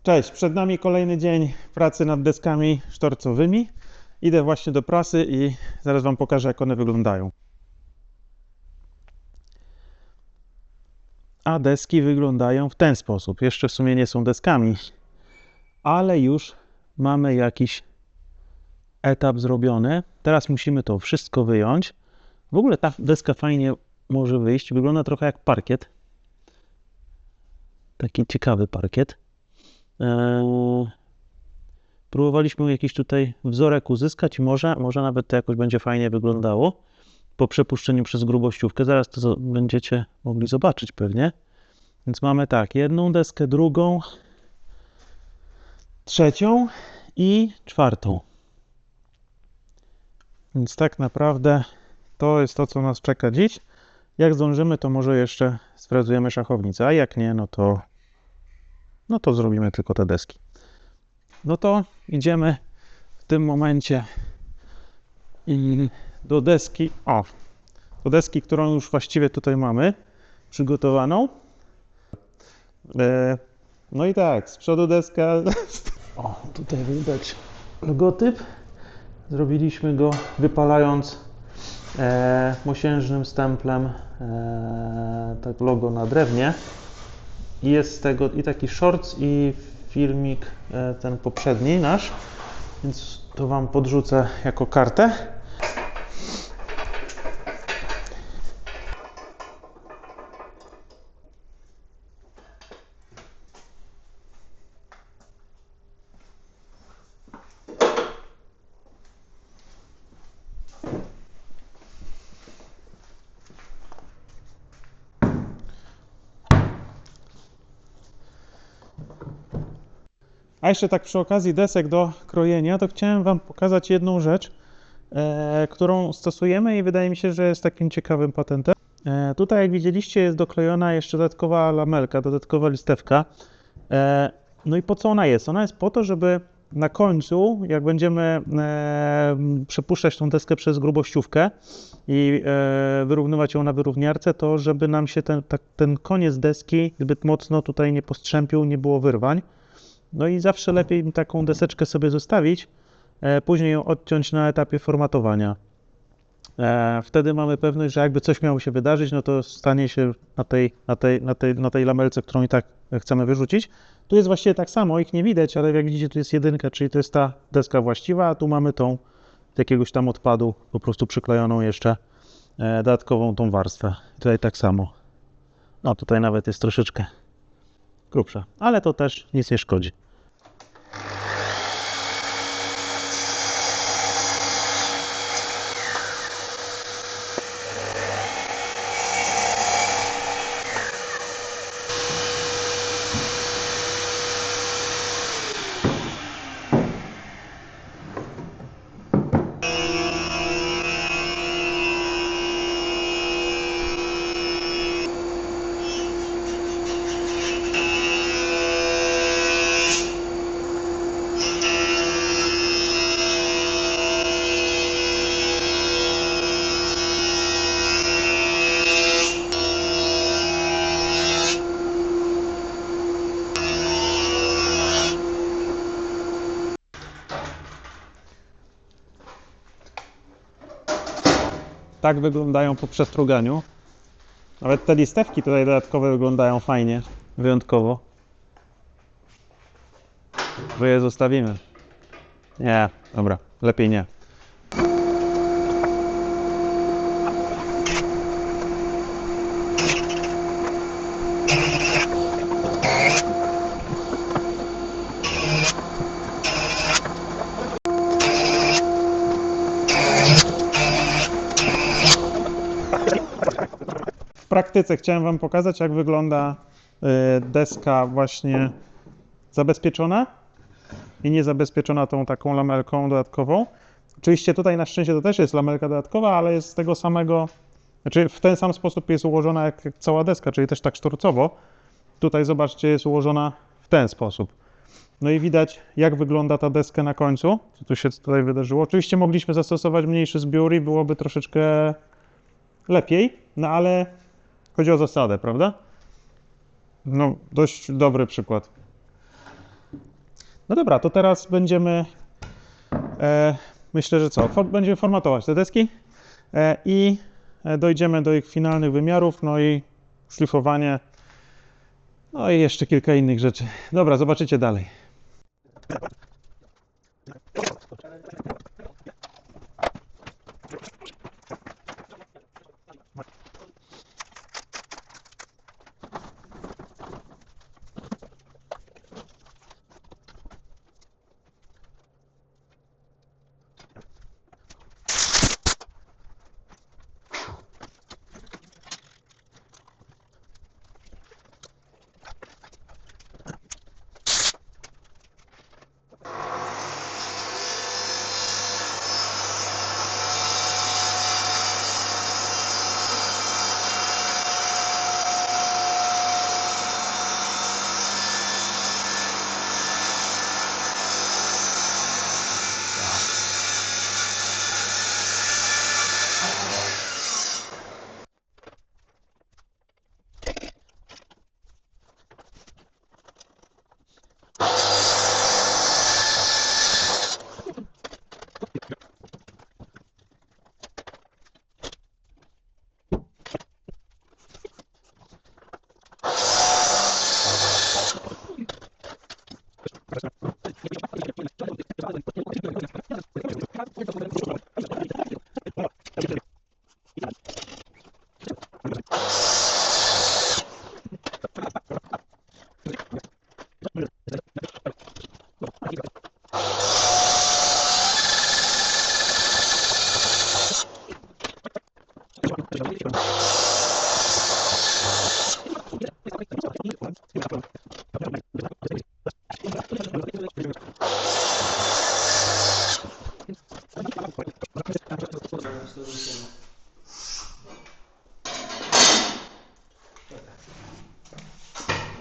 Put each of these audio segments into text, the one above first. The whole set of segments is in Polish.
Cześć, przed nami kolejny dzień pracy nad deskami sztorcowymi. Idę właśnie do prasy i zaraz Wam pokażę, jak one wyglądają. A deski wyglądają w ten sposób. Jeszcze w sumie nie są deskami, ale już mamy jakiś etap zrobiony. Teraz musimy to wszystko wyjąć. W ogóle ta deska fajnie może wyjść. Wygląda trochę jak parkiet. Taki ciekawy parkiet. Próbowaliśmy jakiś tutaj wzorek uzyskać i może nawet to jakoś będzie fajnie wyglądało po przepuszczeniu przez grubościówkę. Zaraz to będziecie mogli zobaczyć pewnie. Więc mamy tak, jedną deskę, drugą, trzecią i czwartą. Więc tak naprawdę to jest to, co nas czeka dziś. Jak zdążymy, to może jeszcze sfrezujemy szachownicę, a jak nie, no to zrobimy tylko te deski. No to idziemy w tym momencie do deski, do deski, którą już właściwie tutaj mamy przygotowaną. No i tak, z przodu deska, tutaj widać logotyp. Zrobiliśmy go wypalając mosiężnym stemplem tak logo na drewnie. I jest z tego i taki shorts, i filmik ten poprzedni nasz, więc to Wam podrzucę jako kartę. A jeszcze tak przy okazji desek do krojenia, to chciałem Wam pokazać jedną rzecz, którą stosujemy i wydaje mi się, że jest takim ciekawym patentem. Tutaj, jak widzieliście, jest doklejona jeszcze dodatkowa lamelka, dodatkowa listewka. No i po co ona jest? Ona jest po to, żeby na końcu, jak będziemy przepuszczać tą deskę przez grubościówkę i wyrównywać ją na wyrówniarce, to żeby nam się ten koniec deski zbyt mocno tutaj nie postrzępił, nie było wyrwań. No i zawsze lepiej taką deseczkę sobie zostawić, później ją odciąć na etapie formatowania. Wtedy mamy pewność, że jakby coś miało się wydarzyć, no to stanie się na tej lamelce, którą i tak chcemy wyrzucić. Tu jest właściwie tak samo, ich nie widać, ale jak widzicie, tu jest jedynka, czyli to jest ta deska właściwa, a tu mamy tą z jakiegoś tam odpadu po prostu przyklejoną jeszcze dodatkową tą warstwę. Tutaj tak samo. No tutaj nawet jest troszeczkę grubsza, ale to też nic nie szkodzi. Tak wyglądają po przestruganiu. Nawet te listewki tutaj dodatkowe wyglądają fajnie, wyjątkowo. Bo je zostawimy. Nie, dobra, lepiej nie. W praktyce chciałem Wam pokazać, jak wygląda deska właśnie zabezpieczona i niezabezpieczona tą taką lamelką dodatkową. Oczywiście tutaj na szczęście to też jest lamelka dodatkowa, ale jest z tego samego, znaczy w ten sam sposób jest ułożona jak cała deska, czyli też tak sztorcowo. Tutaj zobaczcie, jest ułożona w ten sposób. No i widać, jak wygląda ta deska na końcu, co tu się tutaj wydarzyło. Oczywiście mogliśmy zastosować mniejszy zbiór i byłoby troszeczkę lepiej, no ale chodzi o zasadę, prawda? No, dość dobry przykład. No dobra, to teraz będziemy, myślę, że co, będziemy formatować te deski i dojdziemy do ich finalnych wymiarów, no i szlifowanie, no i jeszcze kilka innych rzeczy. Dobra, zobaczycie dalej.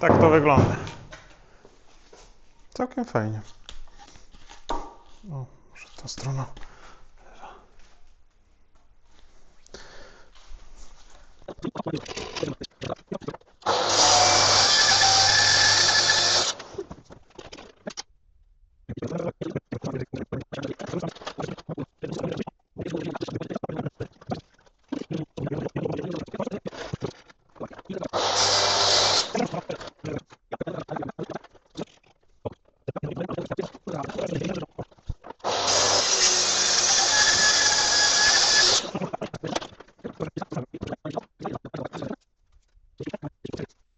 Tak to wygląda. Całkiem fajnie. O, może ta strona.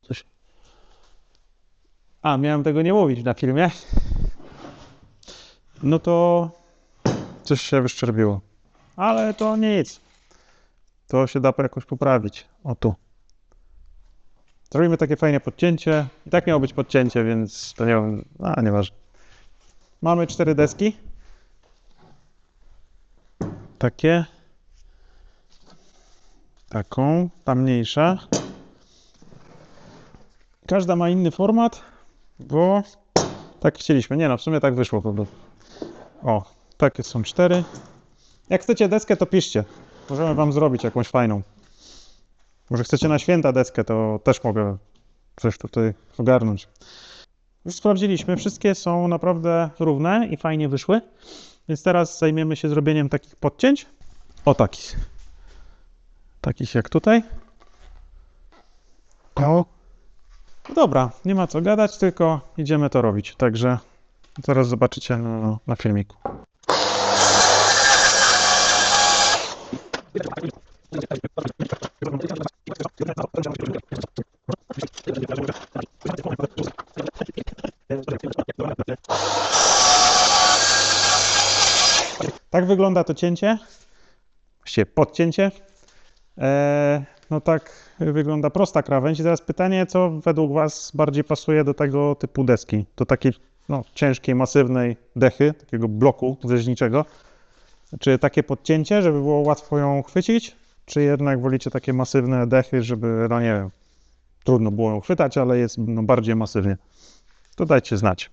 Coś. A, miałem tego nie mówić na filmie. No to coś się wyszczerbiło. Ale to nic. To się da jakoś poprawić. O tu. Zrobimy takie fajne podcięcie. I tak miało być podcięcie, więc to nie wiem. A, nieważne. Mamy 4 deski. Takie. Taką. Ta mniejsza. Każda ma inny format, bo tak chcieliśmy. Nie no, w sumie tak wyszło po prostu. O, takie są 4. Jak chcecie deskę, to piszcie. Możemy wam zrobić jakąś fajną. Może chcecie na święta deskę, to też mogę coś tutaj ogarnąć. Już sprawdziliśmy, wszystkie są naprawdę równe i fajnie wyszły. Więc teraz zajmiemy się zrobieniem takich podcięć. O, takich. Takich jak tutaj. O. Dobra, nie ma co gadać, tylko idziemy to robić. Także zaraz zobaczycie na filmiku. Tak wygląda to cięcie, właściwie podcięcie. No tak wygląda prosta krawędź. I teraz pytanie, co według Was bardziej pasuje do tego typu deski? Do takiej ciężkiej, masywnej dechy, takiego bloku rzeźniczego. Czy takie podcięcie, żeby było łatwo ją chwycić? Czy jednak wolicie takie masywne dechy, żeby, no nie wiem, trudno było ją chwytać, ale jest bardziej masywnie? To dajcie znać.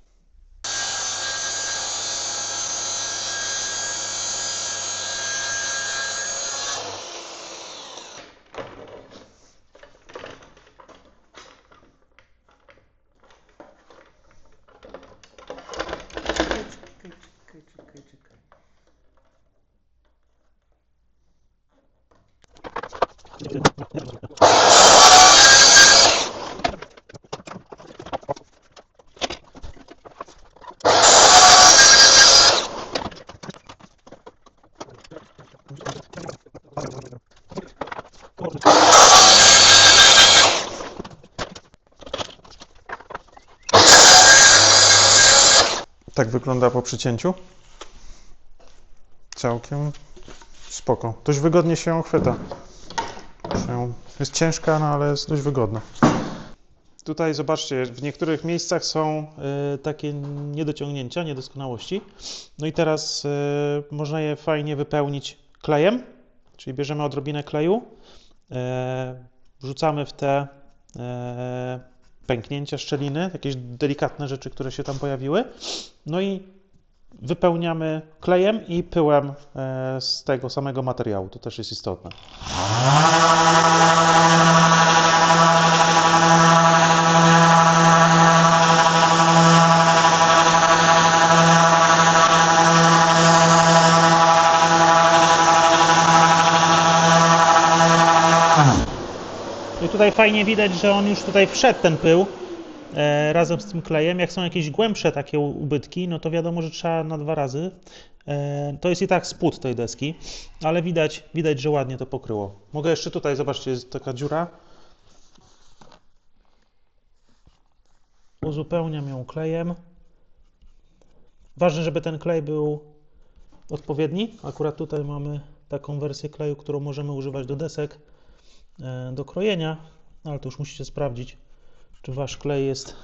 Tak wygląda po przycięciu. Całkiem spoko. Dość wygodnie się ją chwyta. Jest ciężka, no ale jest dość wygodna. Tutaj zobaczcie, w niektórych miejscach są takie niedociągnięcia, niedoskonałości. No i teraz można je fajnie wypełnić klejem, czyli bierzemy odrobinę kleju, wrzucamy w te pęknięcia, szczeliny, jakieś delikatne rzeczy, które się tam pojawiły, no i wypełniamy klejem i pyłem z tego samego materiału. To też jest istotne. I tutaj fajnie widać, że on już tutaj wszedł, ten pył, razem z tym klejem. Jak są jakieś głębsze takie ubytki, no to wiadomo, że trzeba na 2 razy. To jest i tak spód tej deski, ale widać, że ładnie to pokryło. Mogę jeszcze tutaj, zobaczcie, jest taka dziura. Uzupełniam ją klejem. Ważne, żeby ten klej był odpowiedni. Akurat tutaj mamy taką wersję kleju, którą możemy używać do desek, do krojenia, ale to już musicie sprawdzić, czy wasz klej jest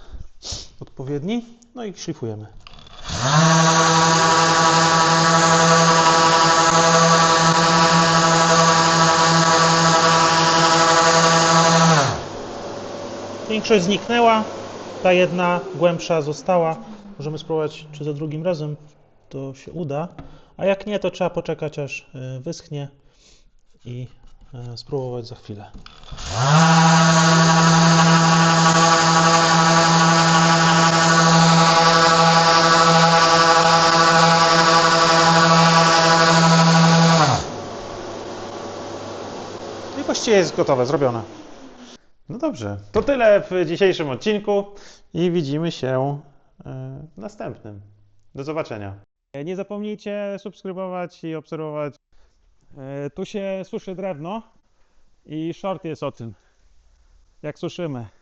odpowiedni. No i szlifujemy. Większość zniknęła, ta jedna głębsza została. Możemy spróbować, czy za drugim razem to się uda, a jak nie, to trzeba poczekać, aż wyschnie i spróbować za chwilę. I właściwie jest gotowe, zrobione. No dobrze, to tyle w dzisiejszym odcinku i widzimy się w następnym. Do zobaczenia. Nie zapomnijcie subskrybować i obserwować. Tu się suszy drewno i short jest o tym, jak suszymy.